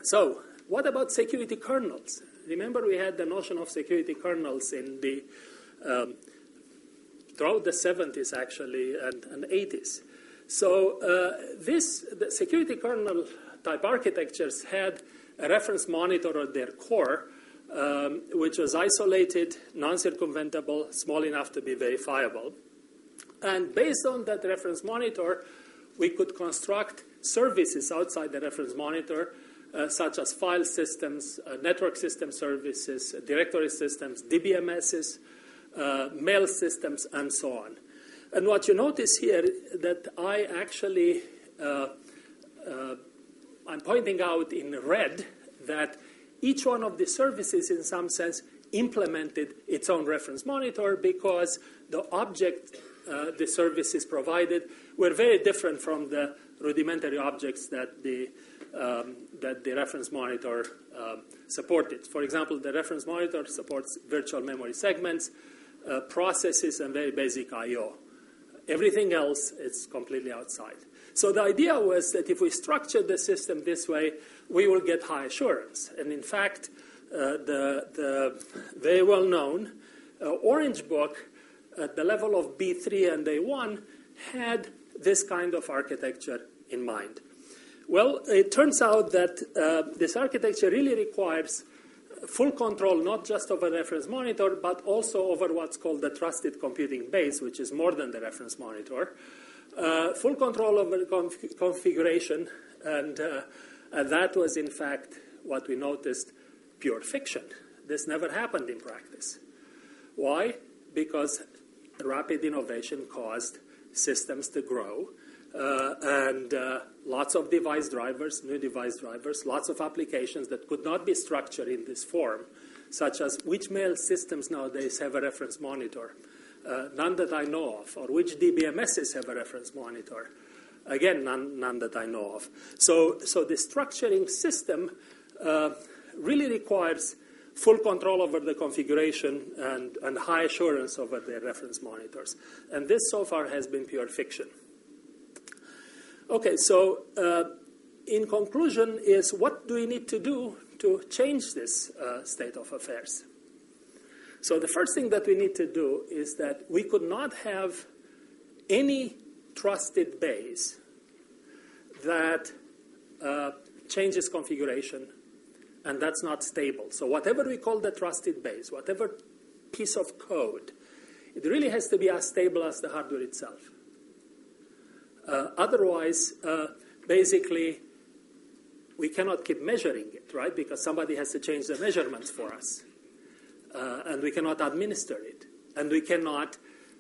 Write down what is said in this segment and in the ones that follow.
So what about security kernels? Remember, we had the notion of security kernels in the throughout the 70s, actually, and 80s. So the security kernel type architectures had a reference monitor at their core, which was isolated, non-circumventable, small enough to be verifiable. And based on that reference monitor, we could construct services outside the reference monitor, such as file systems, network system services, directory systems, DBMSs, mail systems, and so on. And what you notice here that I actually, I'm pointing out in red that each one of the services, in some sense, implemented its own reference monitor because the object the services provided were very different from the rudimentary objects that the reference monitor supported. For example, the reference monitor supports virtual memory segments, processes, and very basic I/O. Everything else is completely outside. So the idea was that if we structure the system this way, we will get high assurance. And in fact, the very well-known Orange Book at the level of B3 and A1 had this kind of architecture in mind. Well, it turns out that this architecture really requires full control, not just over the reference monitor, but also over what's called the trusted computing base, which is more than the reference monitor. Full control over the configuration, and that was, in fact, what we noticed, pure fiction. This never happened in practice. Why? Because rapid innovation caused systems to grow, and lots of device drivers, new device drivers, lots of applications that could not be structured in this form, such as which mail systems nowadays have a reference monitor. None that I know of. Or which DBMSs have a reference monitor. Again, none that I know of. So the structuring system really requires full control over the configuration and high assurance over the reference monitors. And this so far has been pure fiction. Okay, so in conclusion is what do we need to do to change this state of affairs? So the first thing that we need to do is that we could not have any trusted base that changes configuration, and that's not stable. So whatever we call the trusted base, whatever piece of code, it really has to be as stable as the hardware itself. Otherwise, basically, we cannot keep measuring it, right? Because somebody has to change the measurements for us. And we cannot administer it. And we cannot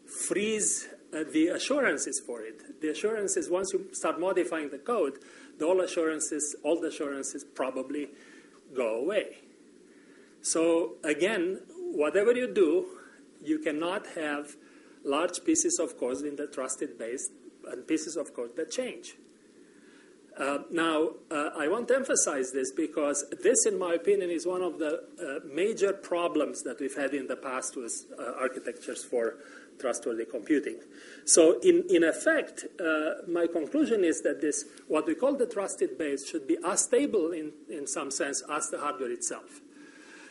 freeze the assurances for it. The assurances, once you start modifying the code, all the assurances probably go away. So again, whatever you do, you cannot have large pieces of code in the trusted base and pieces of code that change. Now, I want to emphasize this because this, in my opinion, is one of the major problems that we've had in the past with architectures for trustworthy computing. So in effect, my conclusion is that this, what we call the trusted base, should be as stable in some sense as the hardware itself.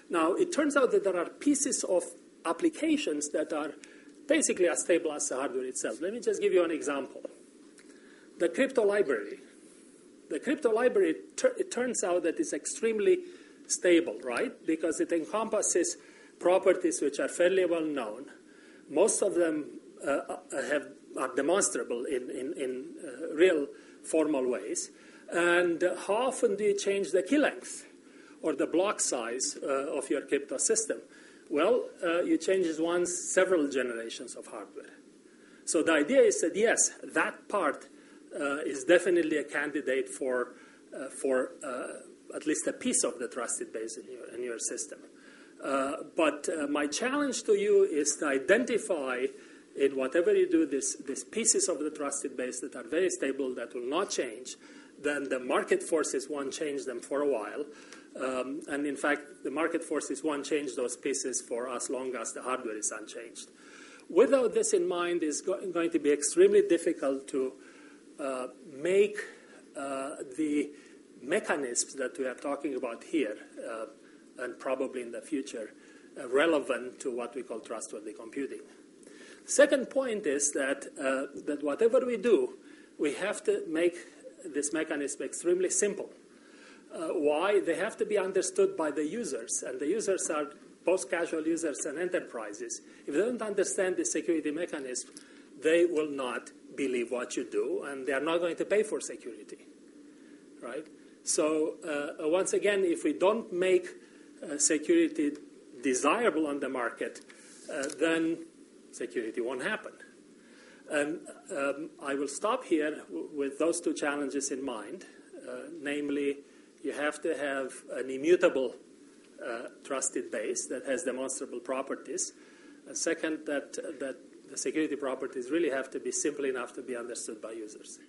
Now, it turns out that there are pieces of applications that are basically as stable as the hardware itself. Let me just give you an example. The crypto library. The crypto library, it turns out that it's extremely stable, right? Because it encompasses properties which are fairly well known. Most of them are demonstrable in real formal ways. And how often do you change the key length or the block size of your crypto system? Well, you change it once several generations of hardware. So the idea is that, yes, that part is definitely a candidate for at least a piece of the trusted base in your system. But my challenge to you is to identify in whatever you do these pieces of the trusted base that are very stable, that will not change. Then the market forces won't change them for a while. And in fact, the market forces won't change those pieces for as long as the hardware is unchanged. Without this in mind, it's going to be extremely difficult to make the mechanisms that we are talking about here, and probably in the future, relevant to what we call trustworthy computing. Second point is that, that whatever we do, we have to make this mechanism extremely simple. Why? They have to be understood by the users, and the users are both casual users and enterprises. If they don't understand the security mechanism, they will not believe what you do, and they are not going to pay for security, right? So once again, if we don't make security desirable on the market, then security won't happen. And I will stop here with those two challenges in mind, namely, you have to have an immutable trusted base that has demonstrable properties. Second, that the security properties really have to be simple enough to be understood by users.